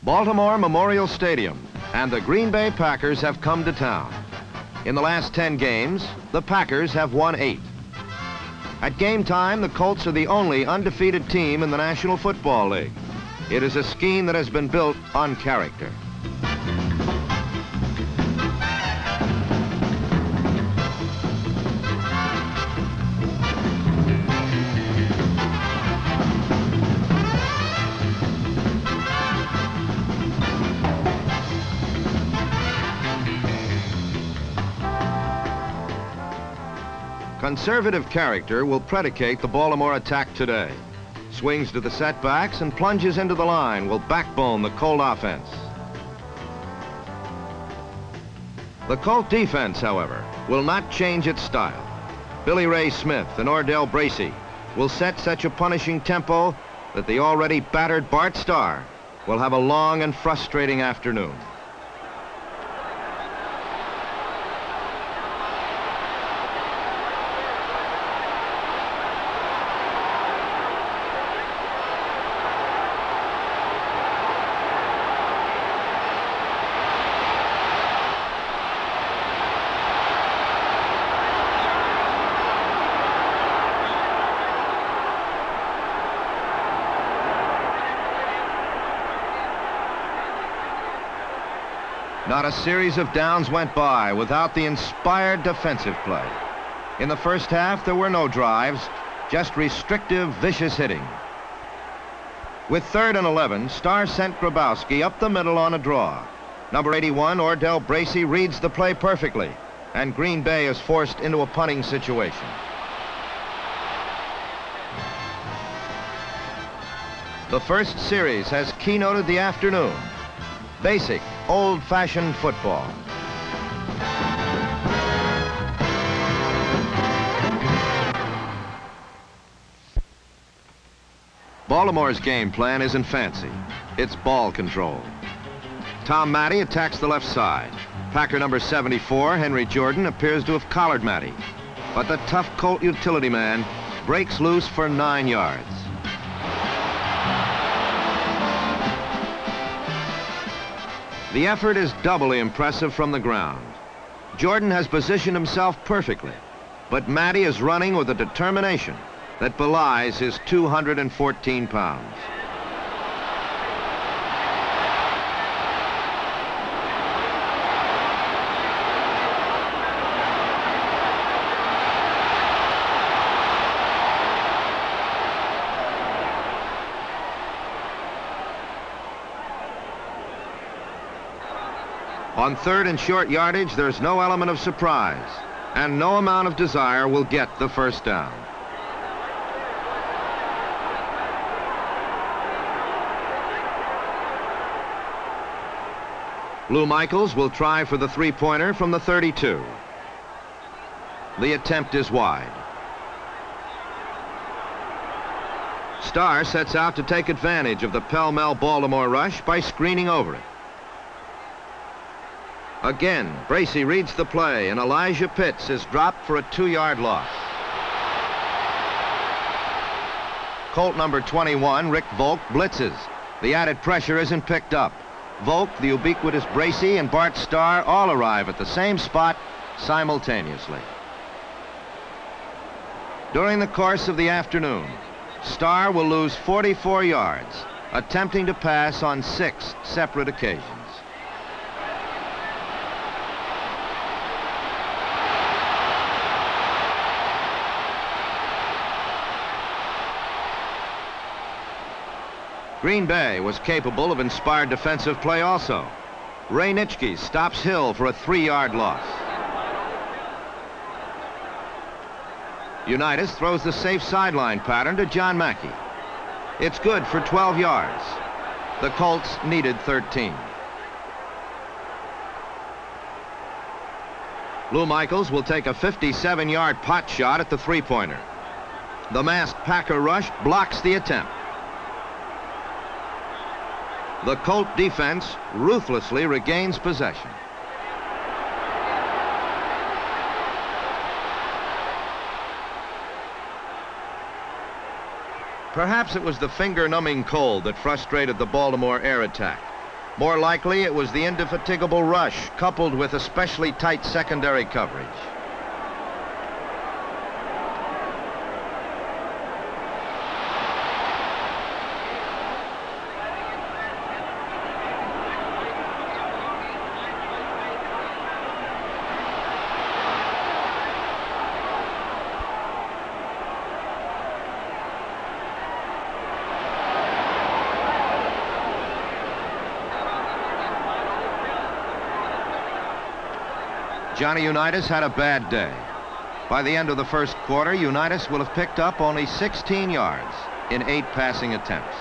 Baltimore Memorial Stadium and the Green Bay Packers have come to town. In the last 10 games, the Packers have won 8. At game time, the Colts are the only undefeated team in the National Football League. It is a scheme that has been built on character. Conservative character will predicate the Baltimore attack today. Swings to the setbacks and plunges into the line will backbone the Colt offense. The Colt defense, however, will not change its style. Billy Ray Smith and Ordell Bracy will set such a punishing tempo that the already battered Bart Starr will have a long and frustrating afternoon. Not a series of downs went by without the inspired defensive play. In the first half, there were no drives, just restrictive, vicious hitting. With 3rd and 11, Starr sent Grabowski up the middle on a draw. Number 81, Ordell Bracy, reads the play perfectly, and Green Bay is forced into a punting situation. The first series has keynoted the afternoon. Basic, old-fashioned football. Baltimore's game plan isn't fancy. It's ball control. Tom Matty attacks the left side. Packer number 74, Henry Jordan, appears to have collared Matty. But the tough Colt utility man breaks loose for 9 yards. The effort is doubly impressive from the ground. Jordan has positioned himself perfectly, but Matty is running with a determination that belies his 214 pounds. On 3rd and short yardage, there's no element of surprise, and no amount of desire will get the first down. Lou Michaels will try for the 3-pointer from the 32. The attempt is wide. Starr sets out to take advantage of the pell-mell Baltimore rush by screening over it. Again, Bracy reads the play, and Elijah Pitts is dropped for a 2-yard loss. Colt number 21, Rick Volk, blitzes. The added pressure isn't picked up. Volk, the ubiquitous Bracy, and Bart Starr all arrive at the same spot simultaneously. During the course of the afternoon, Starr will lose 44 yards, attempting to pass on 6 separate occasions. Green Bay was capable of inspired defensive play also. Ray Nitschke stops Hill for a 3-yard loss. Unitas throws the safe sideline pattern to John Mackey. It's good for 12 yards. The Colts needed 13. Lou Michaels will take a 57-yard pot shot at the 3-pointer. The masked Packer rush blocks the attempt. The Colt defense ruthlessly regains possession. Perhaps it was the finger-numbing cold that frustrated the Baltimore air attack. More likely, it was the indefatigable rush coupled with especially tight secondary coverage. Johnny Unitas had a bad day. By the end of the first quarter, Unitas will have picked up only 16 yards in 8 passing attempts.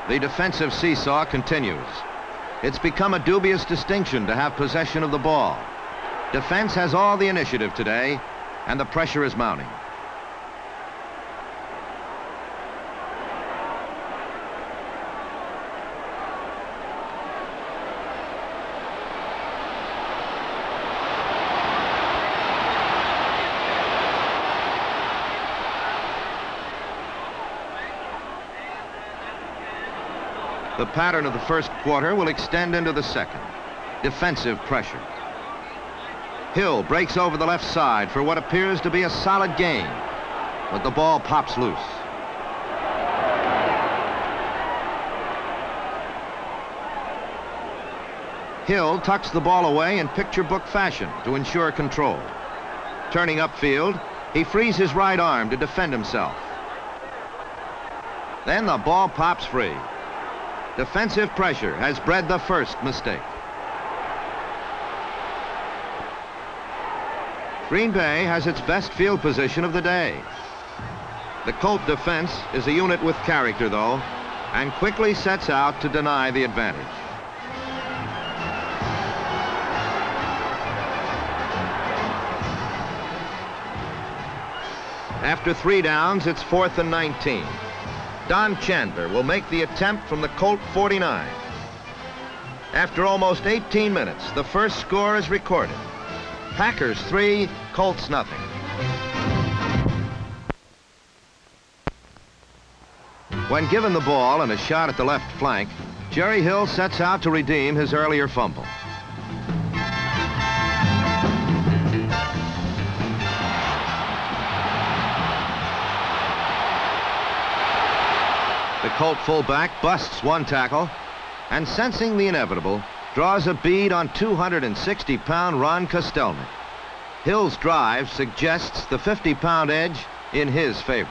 The defensive seesaw continues. It's become a dubious distinction to have possession of the ball. Defense has all the initiative today, and the pressure is mounting. The pattern of the first quarter will extend into the second. Defensive pressure. Hill breaks over the left side for what appears to be a solid gain, but the ball pops loose. Hill tucks the ball away in picture book fashion to ensure control. Turning upfield, he frees his right arm to defend himself. Then the ball pops free. Defensive pressure has bred the first mistake. Green Bay has its best field position of the day. The Colt defense is a unit with character, though, and quickly sets out to deny the advantage. After 3 downs, it's 4th and 19. Don Chandler will make the attempt from the Colt 49. After almost 18 minutes, the first score is recorded. Packers 3, Colts nothing. When given the ball and a shot at the left flank, Jerry Hill sets out to redeem his earlier fumble. The Colt fullback busts one tackle and, sensing the inevitable, draws a bead on 260-pound Ron Kostelnik. Hill's drive suggests the 50-pound edge in his favor.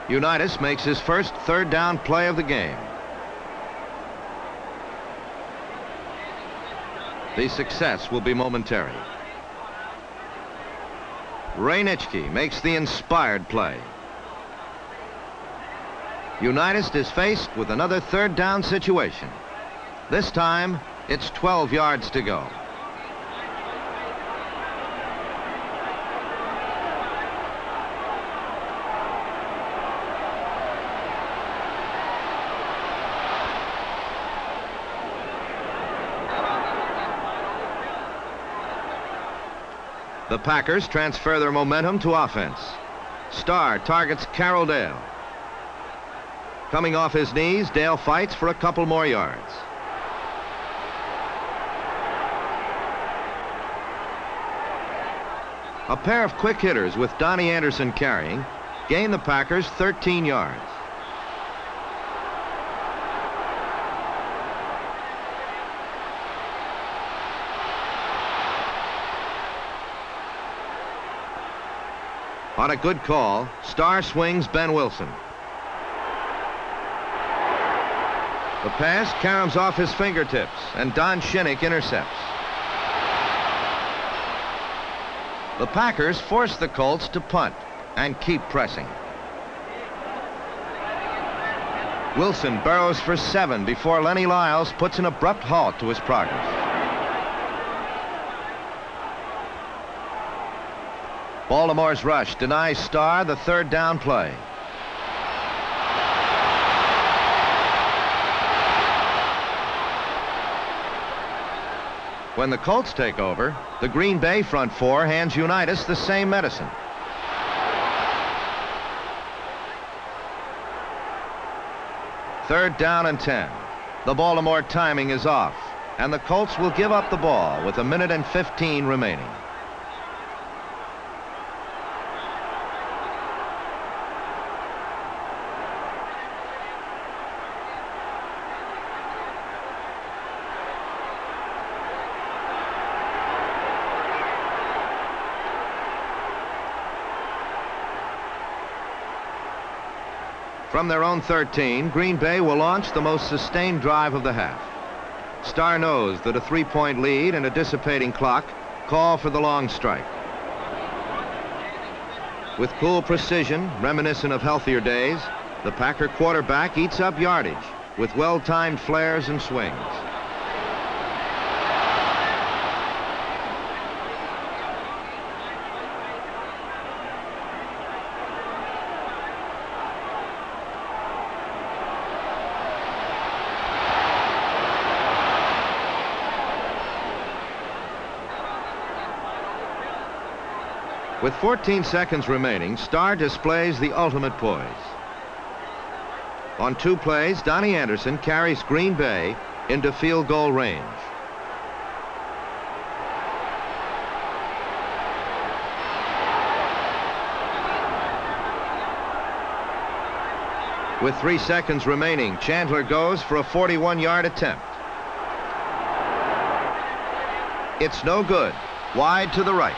Unitas makes his first 3rd down play of the game. The success will be momentary. Rainichke makes the inspired play. Unitas is faced with another 3rd down situation. This time, it's 12 yards to go. The Packers transfer their momentum to offense. Starr targets Carroll Dale. Coming off his knees, Dale fights for a couple more yards. A pair of quick hitters with Donnie Anderson carrying gain the Packers 13 yards. On a good call, Starr swings Ben Wilson. The pass caroms off his fingertips, and Don Shinnick intercepts. The Packers force the Colts to punt and keep pressing. Wilson burrows for 7 before Lenny Lyles puts an abrupt halt to his progress. Baltimore's rush denies Starr the third down play. When the Colts take over, the Green Bay front four hands Unitas the same medicine. Third down and 10. The Baltimore timing is off, and the Colts will give up the ball with 1:15 remaining. From their own 13, Green Bay will launch the most sustained drive of the half. Starr knows that a 3-point lead and a dissipating clock call for the long strike. With cool precision, reminiscent of healthier days, the Packer quarterback eats up yardage with well-timed flares and swings. With 14 seconds remaining, Starr displays the ultimate poise. On 2 plays, Donnie Anderson carries Green Bay into field goal range. With 3 seconds remaining, Chandler goes for a 41-yard attempt. It's no good. Wide to the right.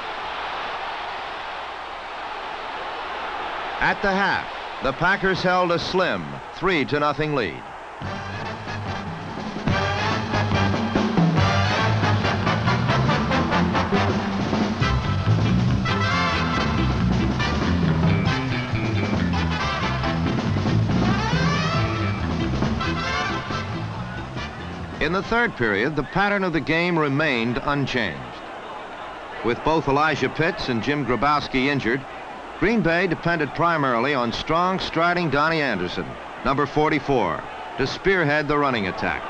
At the half, the Packers held a slim 3-0 lead. In the third period, the pattern of the game remained unchanged. With both Elijah Pitts and Jim Grabowski injured, Green Bay depended primarily on strong striding Donnie Anderson, number 44, to spearhead the running attack.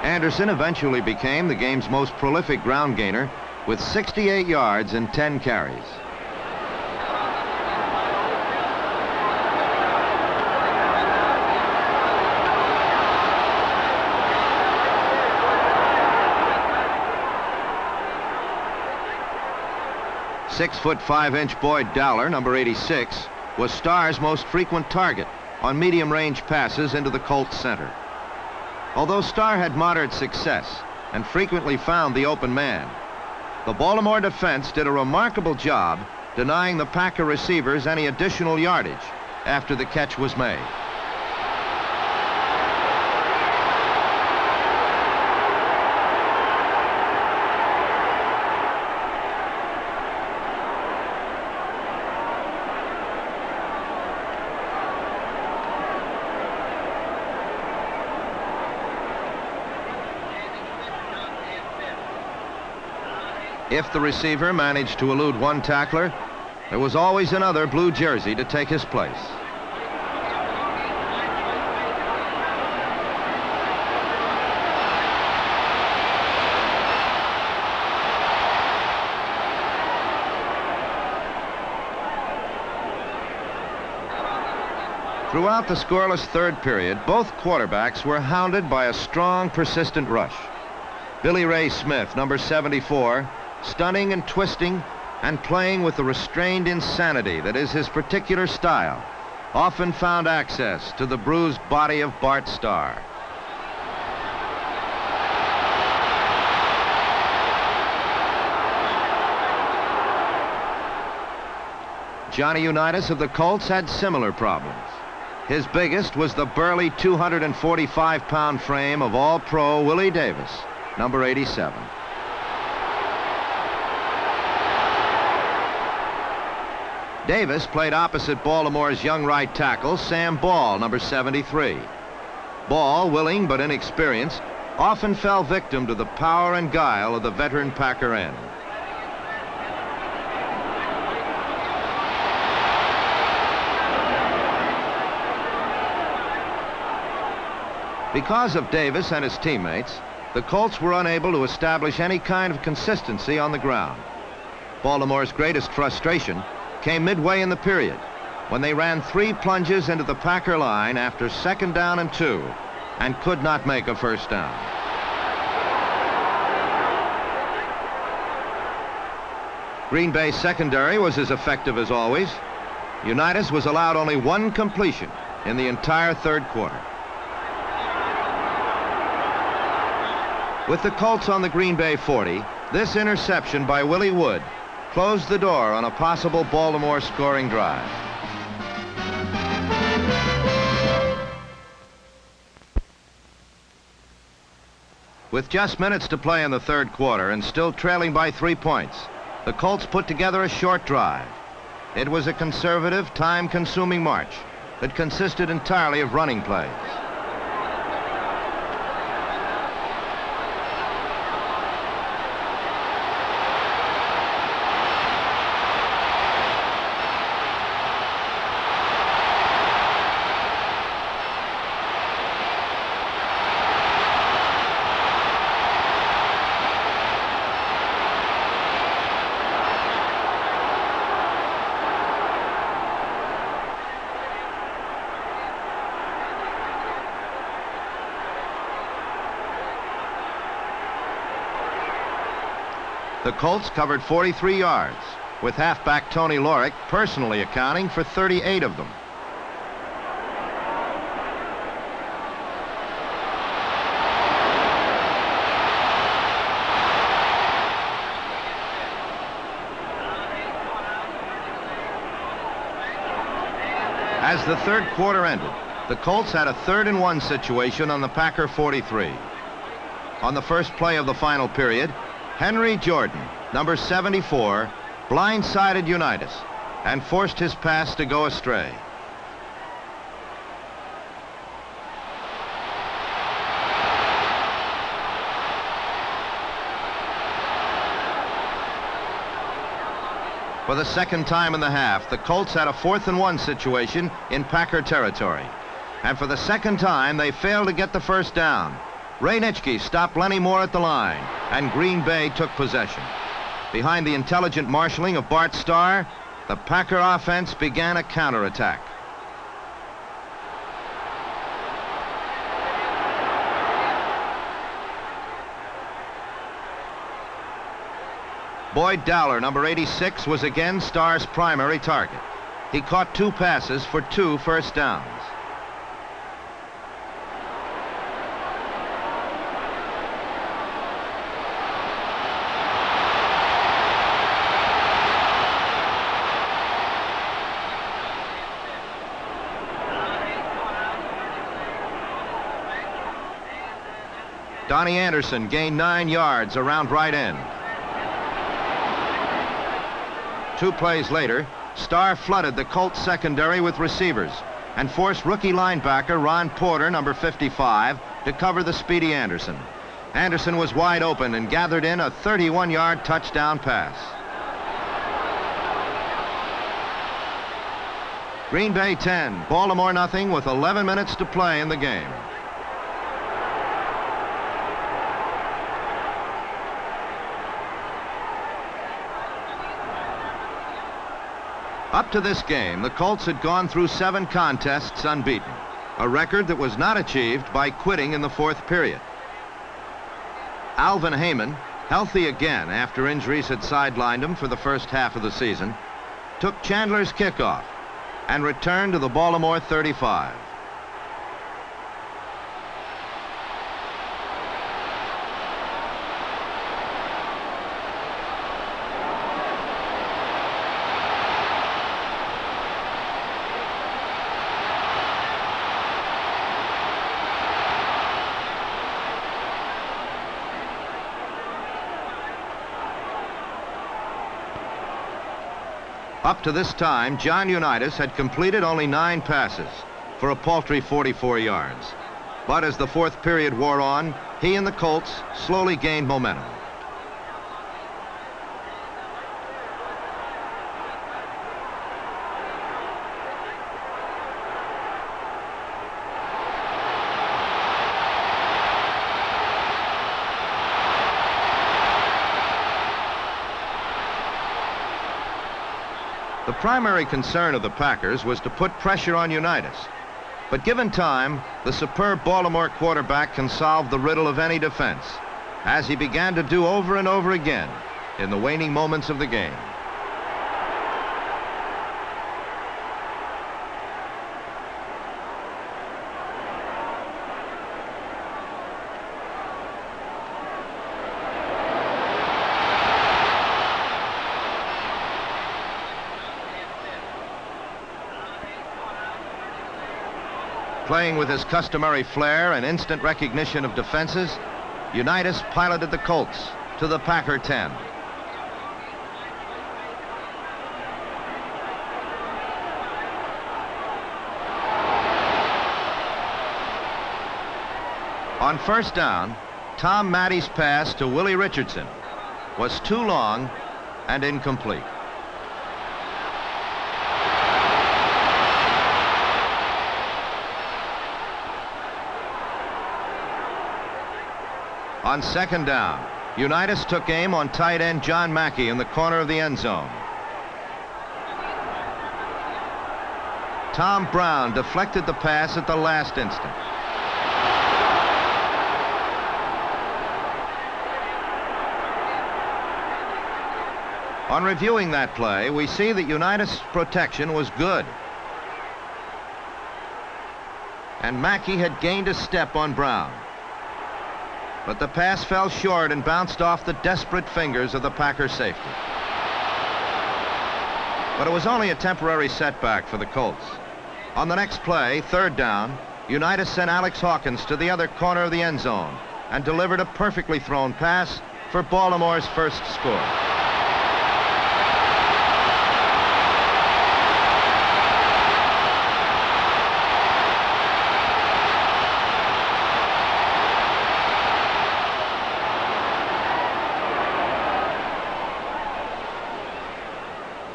Anderson eventually became the game's most prolific ground gainer with 68 yards and 10 carries. "6'5" Boyd Dowler, number 86, was Starr's most frequent target on medium-range passes into the Colts center. Although Starr had moderate success and frequently found the open man, the Baltimore defense did a remarkable job denying the Packer receivers any additional yardage after the catch was made. If the receiver managed to elude one tackler, there was always another blue jersey to take his place. Throughout the scoreless third period, both quarterbacks were hounded by a strong, persistent rush. Billy Ray Smith, number 74, stunning and twisting and playing with the restrained insanity that is his particular style, often found access to the bruised body of Bart Starr. Johnny Unitas of the Colts had similar problems. His biggest was the burly 245-pound frame of All-Pro Willie Davis, number 87. Davis played opposite Baltimore's young right tackle, Sam Ball, number 73. Ball, willing but inexperienced, often fell victim to the power and guile of the veteran Packer end. Because of Davis and his teammates, the Colts were unable to establish any kind of consistency on the ground. Baltimore's greatest frustration came midway in the period when they ran 3 plunges into the Packer line after 2nd down and 2 and could not make a first down. Green Bay's secondary was as effective as always. Unitas was allowed only 1 completion in the entire 3rd quarter. With the Colts on the Green Bay 40, this interception by Willie Wood closed the door on a possible Baltimore scoring drive. With just minutes to play in the 3rd quarter and still trailing by 3 points, the Colts put together a short drive. It was a conservative, time-consuming march that consisted entirely of running plays. The Colts covered 43 yards, with halfback Tony Lorick personally accounting for 38 of them. As the 3rd quarter ended, the Colts had a 3rd and 1 situation on the Packer 43. On the first play of the final period, Henry Jordan, number 74, blindsided Unitas and forced his pass to go astray. For the 2nd time in the half, the Colts had a 4th and 1 situation in Packer territory. And for the 2nd time, they failed to get the first down. Ray Nitschke stopped Lenny Moore at the line, and Green Bay took possession. Behind the intelligent marshaling of Bart Starr, the Packer offense began a counterattack. Boyd Dowler, number 86, was again Starr's primary target. He caught 2 passes for 2 first downs. Donnie Anderson gained 9 yards around right end. 2 plays later, Starr flooded the Colts secondary with receivers and forced rookie linebacker Ron Porter, number 55, to cover the speedy Anderson. Anderson was wide open and gathered in a 31-yard touchdown pass. Green Bay 10, Baltimore nothing with 11 minutes to play in the game. Up to this game, the Colts had gone through 7 contests unbeaten, a record that was not achieved by quitting in the 4th period. Alvin Heyman, healthy again after injuries had sidelined him for the first half of the season, took Chandler's kickoff and returned to the Baltimore 35. Up to this time, John Unitas had completed only 9 passes for a paltry 44 yards. But as the 4th period wore on, he and the Colts slowly gained momentum. The primary concern of the Packers was to put pressure on Unitas. But given time, the superb Baltimore quarterback can solve the riddle of any defense, as he began to do over and over again in the waning moments of the game. Playing with his customary flair and instant recognition of defenses, Unitas piloted the Colts to the Packer 10. On first down, Tom Matty's pass to Willie Richardson was too long and incomplete. On second down, Unitas took aim on tight end John Mackey in the corner of the end zone. Tom Brown deflected the pass at the last instant. On reviewing that play, we see that Unitas' protection was good. And Mackey had gained a step on Brown. But the pass fell short and bounced off the desperate fingers of the Packer safety. But it was only a temporary setback for the Colts. On the next play, third down, Unitas sent Alex Hawkins to the other corner of the end zone and delivered a perfectly thrown pass for Baltimore's first score.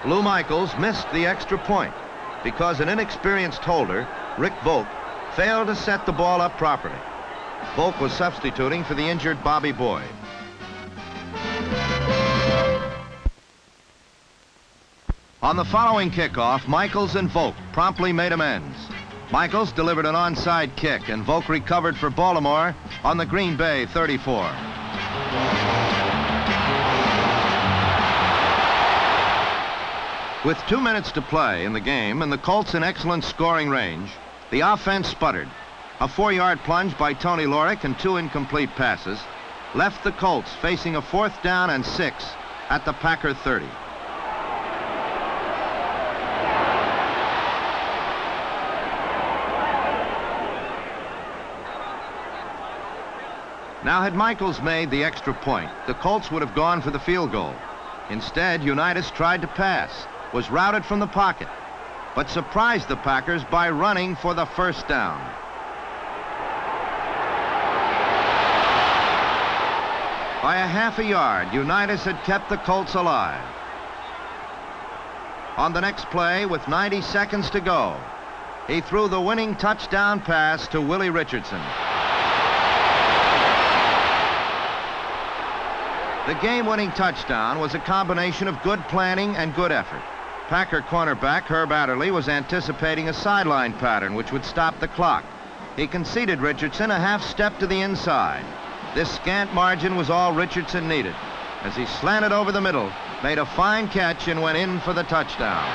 Lou Michaels missed the extra point because an inexperienced holder, Rick Volk, failed to set the ball up properly. Volk was substituting for the injured Bobby Boyd. On the following kickoff, Michaels and Volk promptly made amends. Michaels delivered an onside kick, and Volk recovered for Baltimore on the Green Bay 34. With 2 minutes to play in the game and the Colts in excellent scoring range, the offense sputtered. A 4-yard plunge by Tony Lorick and 2 incomplete passes left the Colts facing a 4th down and 6 at the Packer 30. Now, had Michaels made the extra point, the Colts would have gone for the field goal. Instead, Unitas tried to pass, was routed from the pocket, but surprised the Packers by running for the first down. By a half a yard, Unitas had kept the Colts alive. On the next play, with 90 seconds to go, he threw the winning touchdown pass to Willie Richardson. The game-winning touchdown was a combination of good planning and good effort. Packer cornerback Herb Adderley was anticipating a sideline pattern which would stop the clock. He conceded Richardson a half step to the inside. This scant margin was all Richardson needed, as he slanted over the middle, made a fine catch, and went in for the touchdown.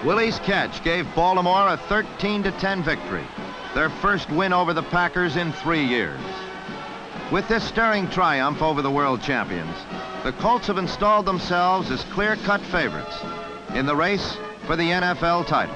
Willie's catch gave Baltimore a 13-10 victory, their first win over the Packers in 3 years. With this stirring triumph over the world champions, the Colts have installed themselves as clear-cut favorites in the race for the NFL title.